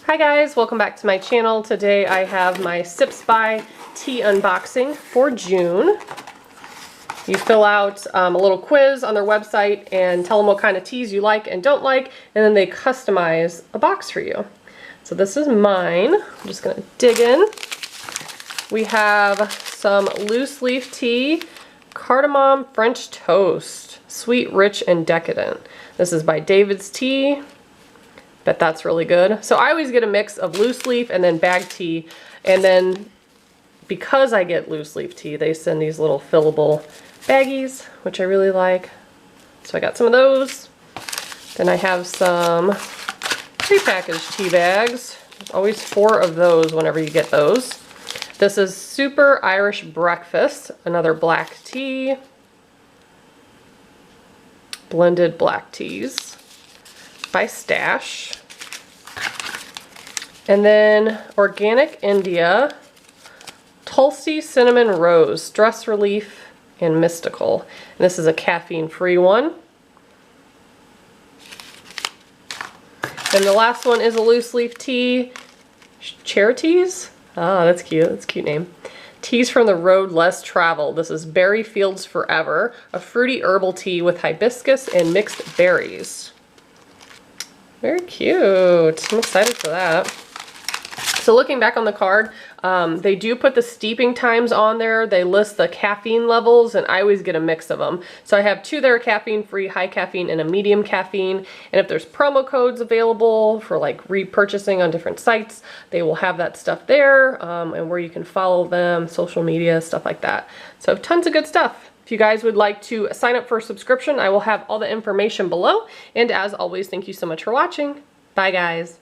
Hi guys, welcome back to my channel. Today I have my Sips by tea unboxing for June. You fill out a little quiz on their website and tell them what kind of teas you like and don't like, and then they customize a box for you. So this is mine. I'm just gonna dig in. We have some loose leaf tea, cardamom French toast, sweet, rich, and decadent. This is by David's Tea. Bet that's really good. So I always get a mix of loose leaf and then bag tea, and then because I get loose leaf tea, they send these little fillable baggies, which I really like. So I got some of those. Then I have some prepackaged tea bags. There's always 4 of those whenever you get those. This is Super Irish Breakfast, another black tea. Blended black teas by Stash. And then Organic India, Tulsi Cinnamon Rose, Stress Relief and Mystical. And this is a caffeine-free one. And the last one is a loose leaf tea, Charities. Ah, that's cute. That's a cute name. Teas from the Road Less Traveled. This is Berry Fields Forever, a fruity herbal tea with hibiscus and mixed berries. Very cute. I'm excited for that. So looking back on the card, they do put the steeping times on there. They list the caffeine levels, and I always get a mix of them. So I have 2 that are caffeine-free, high caffeine, and a medium caffeine. And if there's promo codes available for like repurchasing on different sites, they will have that stuff there, and where you can follow them, social media, stuff like that. So tons of good stuff. If you guys would like to sign up for a subscription, I will have all the information below. And as always, thank you so much for watching. Bye, guys.